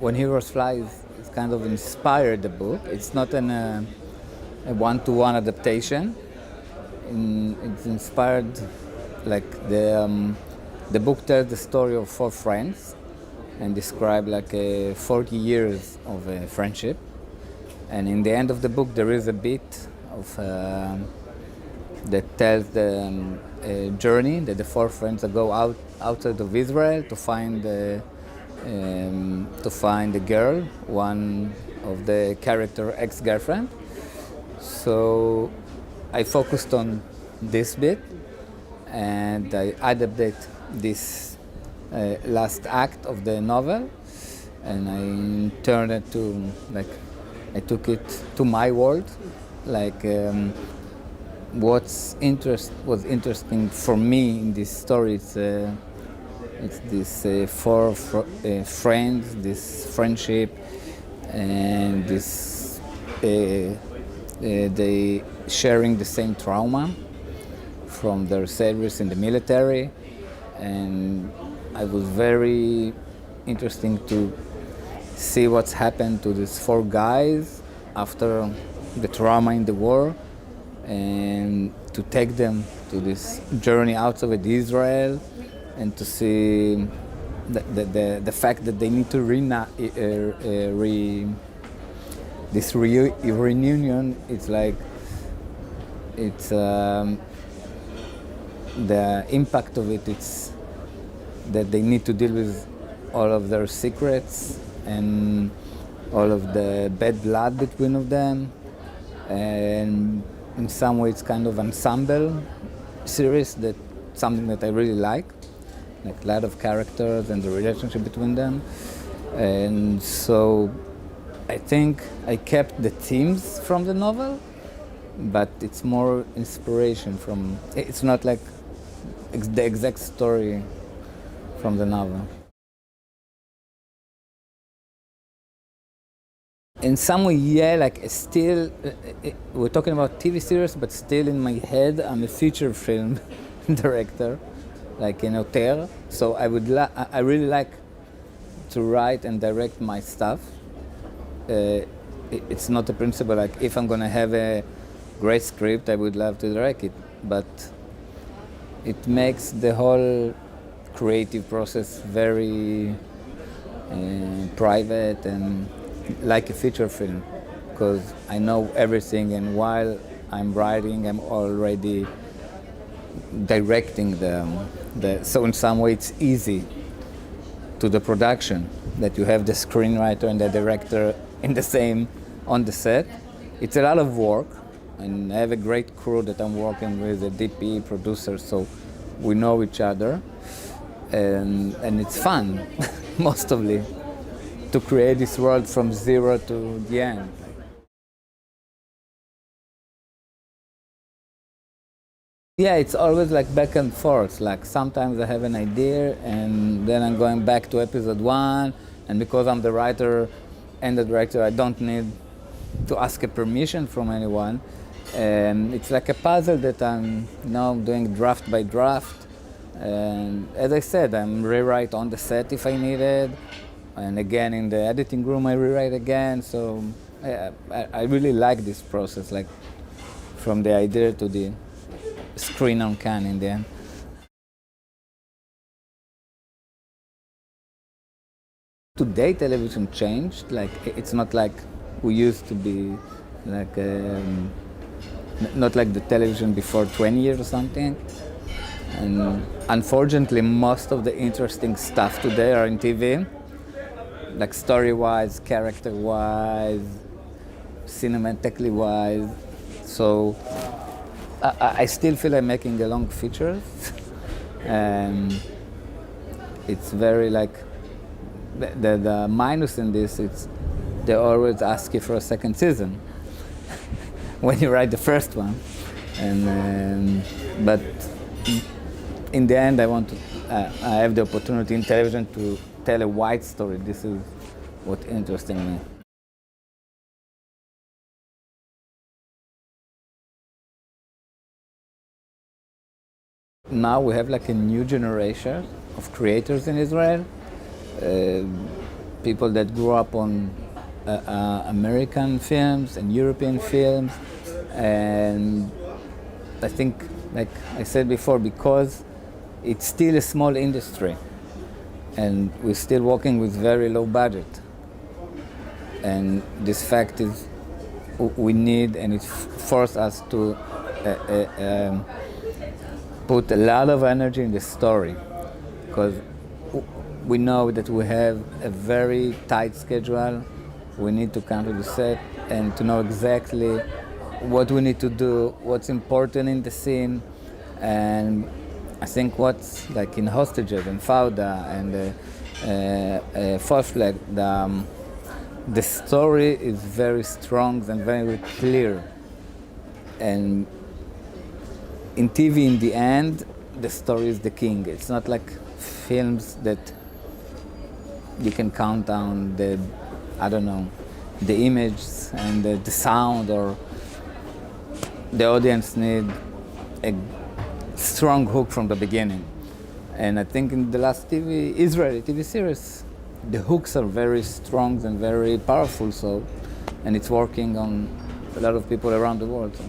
When Heroes Fly is kind of inspired the book. It's not a one-to-one adaptation. It's inspired, like the book tells the story of four friends and describe like 40 years of friendship. And in the end of the book, there is a bit of that tells the journey that the four friends go outside of Israel to find a girl, one of the character ex-girlfriend. So I focused on this bit, and I adapted this last act of the novel, and I turned it to I took it to my world, was interesting for me in this story. It's this four friends, this friendship, and this they sharing the same trauma from their service in the military, and it was very interesting to see what's happened to these four guys after the trauma in the war, and to take them to this journey outside Israel, and to see the fact that they need to this reunion. It's like the impact of it. It's that they need to deal with all of their secrets and all of the bad blood between of them, and in some way it's kind of ensemble series, that something that I really like a lot of characters and the relationship between them. And so I think I kept the themes from the novel, but it's more inspiration from, it's not like the exact story from the novel. In some way, yeah, like still, we're talking about TV series, but still in my head, I'm a feature film director, like an auteur. So I really like to write and direct my stuff. It's not a principle, like if I'm gonna have a great script, I would love to direct it, but it makes the whole creative process very private and like a feature film, because I know everything, and while I'm writing, I'm already directing so in some way it's easy to the production that you have the screenwriter and the director on the set. It's a lot of work, and I have a great crew that I'm working with, a DP, producer, so we know each other, and it's fun, mostly, to create this world from zero to the end. Yeah, it's always like back and forth. Like sometimes I have an idea and then I'm going back to episode one, and because I'm the writer and the director, I don't need to ask a permission from anyone. And it's like a puzzle that I'm now doing draft by draft. And as I said, I'm rewrite on the set if I need it, and again in the editing room I rewrite again. So I really like this process, like from the idea to the screen on can in the end. Today television changed, like it's not like we used to be, like not like the television before 20 years or something. And unfortunately most of the interesting stuff today are in TV, like story-wise, character-wise, cinematically wise. So I still feel I'm making a long features, and it's very like the minus in this. It's they always ask you for a second season when you write the first one, and but in the end I want to. I have the opportunity in television to tell a wide story. This is what interests me. Now we have like a new generation of creators in Israel. people that grew up on American films and European films, and I think, like I said before, because it's still a small industry, and we're still working with very low budget, and this fact is we need, and it forced us to put a lot of energy in the story, because we know that we have a very tight schedule. We need to come to the set and to know exactly what we need to do, what's important in the scene. And I think what's like in Hostages and Fauda and False Flag, the story is very strong and very clear. And in TV, in the end, the story is the king. It's not like films that you can count down the, I don't know, the image and the sound, or the audience need a strong hook from the beginning. And I think in the last Israeli TV series, the hooks are very strong and very powerful, so, and it's working on a lot of people around the world. So.